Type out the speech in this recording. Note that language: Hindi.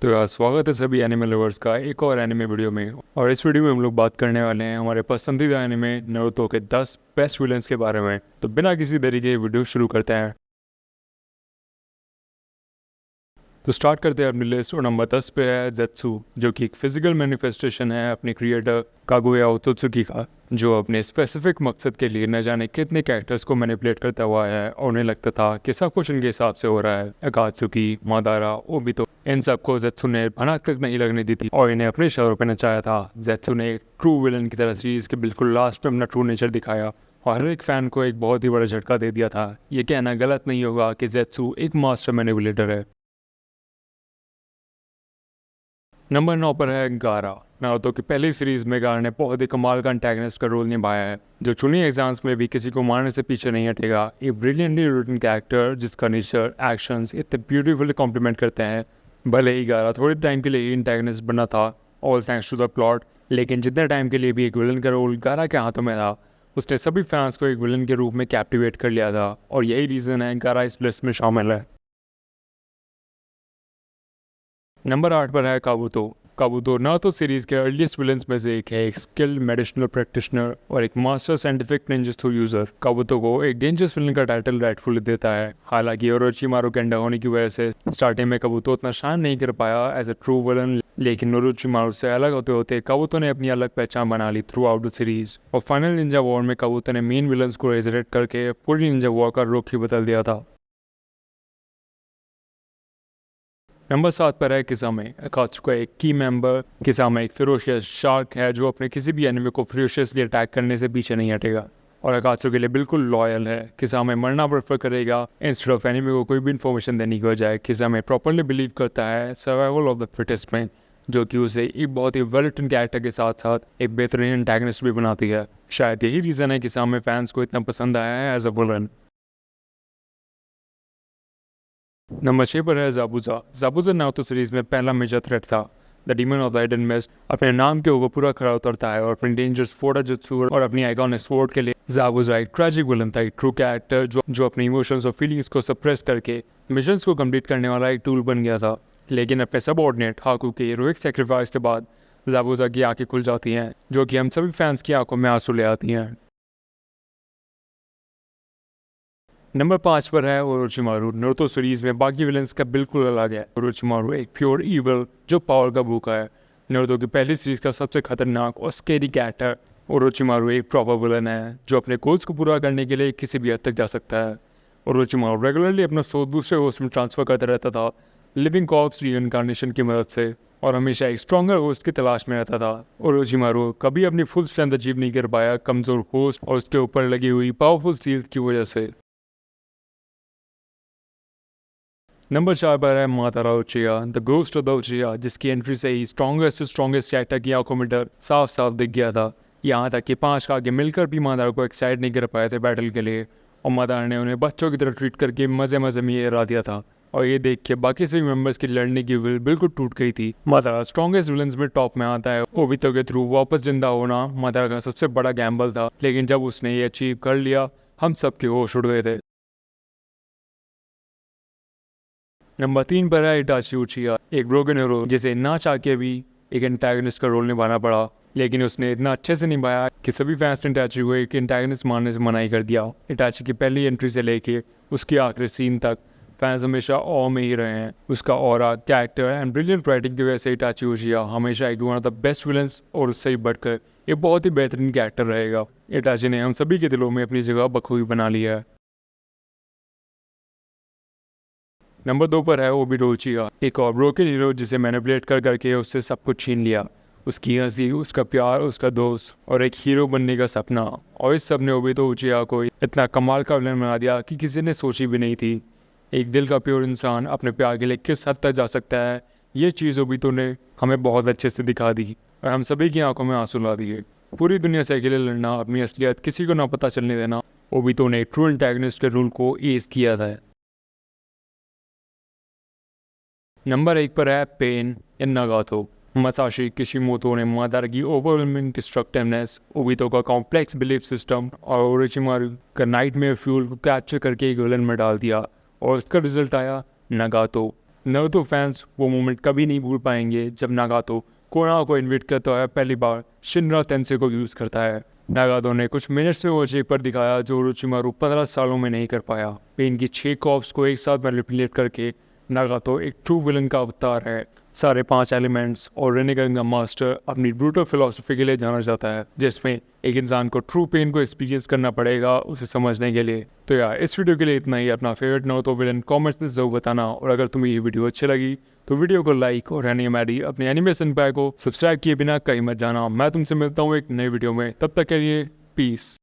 तो यार स्वागत है सभी एनिमे लवर्स का एक और एनिमे वीडियो में। और इस वीडियो में हम लोग बात करने वाले हैं हमारे पसंदीदा एनिमे नारुतो के 10 बेस्ट विलन्स के बारे में। तो बिना किसी देरी के वीडियो शुरू करते हैं। तो स्टार्ट करते हैं अपनी लिस्ट। और नंबर 10 पे है ज़ेत्सु, जो कि एक फिजिकल मैनिफेस्टेशन है अपने क्रिएटर कागुया ओतोत्सुकी का, जो अपने स्पेसिफिक मकसद के लिए न जाने कितने कैरेक्टर्स को मैनिपुलेट करता हुआ है और उन्हें लगता था कि सब कुछ इनके हिसाब से हो रहा है। अकात्सुकी, मादारा, ओबितो, इन सबको ज़ेत्सु ने भनक तक नहीं लगने दी थी और इन्हें अपने शहरों पर नचाया था। ज़ेत्सु ने एक ट्रू विलन की तरह सीरीज के बिल्कुल लास्ट में अपना ट्रू नेचर दिखाया और हर एक फैन को एक बहुत ही बड़ा झटका दे दिया था। ये कहना गलत नहीं होगा कि ज़ेत्सु एक मास्टर मैनिपुलेटर है। नंबर 9 पर है गारा। नारुतो की पहली सीरीज में गारा ने बहुत ही कमाल का एंटागनिस्ट का रोल निभाया है, जो चुनी एग्जाम्स में भी किसी को मारने से पीछे नहीं हटेगा। एक ब्रिलियंटली रिटन कैरेक्टर जिसका नेचर, एक्शंस इतने ब्यूटीफुली कॉम्प्लीमेंट करते हैं। भले ही गारा थोड़े टाइम के लिए ही एंटागनिस्ट बना था, all thanks to the plot, लेकिन जितने टाइम के लिए भी एक विलन का रोल गारा के हाथों में था, उसने सभी फैंस को एक विलन के रूप में कैप्टिवेट कर लिया था। और यही रीज़न है गारा इस लिस्ट में शामिल है। नंबर 8 पर है काबूतो। काबूतो नारुतो सीरीज के अर्लीस्ट विलन्स में से एक है, एक स्किल्ड मेडिसिनल प्रैक्टिशनर और एक मास्टर साइंटिफिक निंजाटसु यूजर। काबूतो को एक डेंजरस विलन का टाइटल राइटफुली देता है। हालांकि ओरोचिमारू केंडा होने की वजह से स्टार्टिंग में काबूतो उतना शाइन नहीं कर पाया एज अ ट्रू विलन, लेकिन ओरोचिमारू से अलग होते होते काबूतो ने अपनी अलग पहचान बना ली थ्रू आउट द सीरीज। और फाइनल निंजा वॉर में काबूतो ने मेन विलन्स को रेजरेक्ट करके पूरी निंजा वॉर का रुख ही बदल दिया था। नंबर 7 पर है किसामे। अकात्सुका एक की मेंबर। किसामे एक फिरोशियस शार्क है जो अपने किसी भी एनिमी को फिरोशियसली अटैक करने से पीछे नहीं हटेगा और अकात्सुका के लिए बिल्कुल लॉयल है। किसामे मरना प्रेफर करेगा इंस्टेड ऑफ एनिमी को कोई भी इन्फॉर्मेशन देने की बजाय। किसामे प्रॉपरली बिलीव करता है सर्वाइवल ऑफ द फिटेस्ट में, जो कि उसे एक बहुत ही वेल रिटन कैरेक्टर के साथ साथ एक बेहतरीन एंटागनिस्ट भी बनाती है। शायद यही रीज़न है कि किसामे फैंस को इतना पसंद आया है एज अ विलन। नंबर 6 पर है ज़ाबुज़ा। ज़ाबुज़ा नारुतो सीरीज में पहला मेजर थ्रेट था। The demon of the hidden mist अपने नाम के ऊपर पूरा खरा उतरता है और अपने डेंजरस फोड़ा जुत्सु और अपनी आइकॉनिक स्वॉर्ड के लिए ज़ाबुज़ा एक ट्रैजिक विलन था, एक ट्रू कैरेक्टर जो अपने इमोशंस और फीलिंग्स को सप्रेस करके मिशंस को कंप्लीट करने वाला एक टूल बन गया था। लेकिन अपने सबऑर्डिनेट हाकू के हीरोइक सेक्रीफाइस के बाद ज़ाबुज़ा की आंखें खुल जाती हैं, जो कि हम सभी फैंस की आंखों में आंसू ले आती हैं। नंबर 5 पर है ओरोचिमारू। नारुतो सीरीज में बाकी विलन्स का बिल्कुल अलग है। ओरोचिमारू एक प्योर ईवल जो पावर का भूखा है। नारुतो की पहली सीरीज का सबसे खतरनाक और स्केरी कैरेक्टर। ओरोचिमारू एक प्रॉपर विलन है जो अपने गोल्स को पूरा करने के लिए किसी भी हद तक जा सकता है। ओरोचिमारू रेगुलरली अपना सोल दूसरे होस्ट में ट्रांसफर करता रहता था, लिविंग कॉर्प्स रीइंकार्नेशन की मदद से, और हमेशा एक स्ट्रॉन्गर होस्ट की तलाश में रहता था। ओरोचिमारू कभी अपनी फुल स्ट्रेंथ अचीव नहीं कर पाया कमजोर होस्ट और उसके ऊपर लगी हुई पावरफुल सील्स की वजह से। नंबर 4 पर है मातारा उचिया, द गोस्ट ऑफ द उचिया, जिसकी एंट्री से ही स्ट्रॉन्गेस्ट कैरेक्टर की आंखों में डर साफ साफ दिख गया था। यहाँ तक कि 5 का आगे मिलकर भी मातारा को एक्साइट नहीं कर पाए थे बैटल के लिए, और मातारा ने उन्हें बच्चों की तरह ट्रीट करके मजे मजे में ये हरा दिया था। और ये देख के बाकी सभी मेंबर्स की लड़ने की विल बिल्कुल टूट गई थी। मातारा स्ट्रॉन्गेस्ट विलन्स में टॉप में आता है। ओबितो के थ्रू वापस जिंदा होना मातारा का सबसे बड़ा गैम्बल था, लेकिन जब उसने ये अचीव कर लिया हम सबके होश उड़ गए थे। नंबर 3 पर है इटाची उचिया, एक ब्रोकन हीरो जिसे ना चाह के भी एक एंटागनिस्ट का रोल निभाना पड़ा, लेकिन उसने इतना अच्छे से निभाया कि सभी फैंस ने इटाची को एक एंटागनिस्ट मानने से मना ही कर दिया। इटाची की पहली एंट्री से लेके उसकी आखिरी सीन तक फैंस हमेशा ऑ में ही रहे हैं। उसका aura, character and brilliant writing की वजह से इटाची उचिया हमेशा एक one of the best villains और उससे ही बढ़कर एक बहुत ही बेहतरीन कैरेक्टर रहेगा। इटाची ने हम सभी के दिलों में अपनी जगह बखूबी बना लिया है। नंबर 2 पर है ओबितो उचिया, एक और ब्रोकन हीरो जिसे मैनिपुलेट कर करके उससे सब कुछ छीन लिया। उसकी हंसी, उसका प्यार, उसका दोस्त और एक हीरो बनने का सपना, और इस सब ने ओबितो उचिया को इतना कमाल का विलन बना दिया कि किसी ने सोची भी नहीं थी। एक दिल का प्योर इंसान अपने प्यार के लिए किस हद तक जा सकता है, ये चीज़ ओबितो ने हमें बहुत अच्छे से दिखा दी और हम सभी की आंखों में आंसू ला दिए। पूरी दुनिया से अकेले लड़ना, अपनी असलियत किसी को ना पता चलने देना, ओबितो ने ट्रू एंटागनिस्ट के रूल को एस किया था। नंबर 1 पर है पेन इन नागातो। मसाशी किशिमोतो ने मादारा की ओवरवेलमिंग डिस्ट्रक्टिवनेस, ओबितो का कॉम्प्लेक्स बिलीफ सिस्टम और ओरोचिमारू का नाइटमेयर फ्यूल को कैप्चर करके एक विलन में डाल दिया, और इसका रिजल्ट आया नागातो, नारुतो फैंस वो मोमेंट कभी नहीं भूल पाएंगे जब नागातो कोनावा को इन्वाइट करता है, पहली बार शिनरा तेंसे को यूज़ करता है। नागातो ने कुछ मिनट्स में वो चीज पर दिखाया जो ओरोचिमारू 15 सालों में नहीं कर पाया। पेन की 6 कॉप्स को एक साथ मैनिपुलेट करके नागातो एक ट्रू विलन का अवतार है। सारे 5 एलिमेंट्स और रेनेगन का मास्टर अपनी ब्रूटल फिलॉसफी के लिए जाना जाता है, जिसमें एक इंसान को ट्रू पेन को एक्सपीरियंस करना पड़ेगा उसे समझने के लिए। तो यार इस वीडियो के लिए इतना ही। अपना फेवरेट नारुतो विलन कमेंट्स में जरूर बताना, और अगर तुम्हें ये वीडियो अच्छी लगी तो वीडियो को लाइक और एनिमेडी अपने एनिमेशन पैक को सब्सक्राइब किए बिना कहीं मत जाना। मैं तुमसे मिलता हूँ एक नई वीडियो में, तब तक के लिए पीस।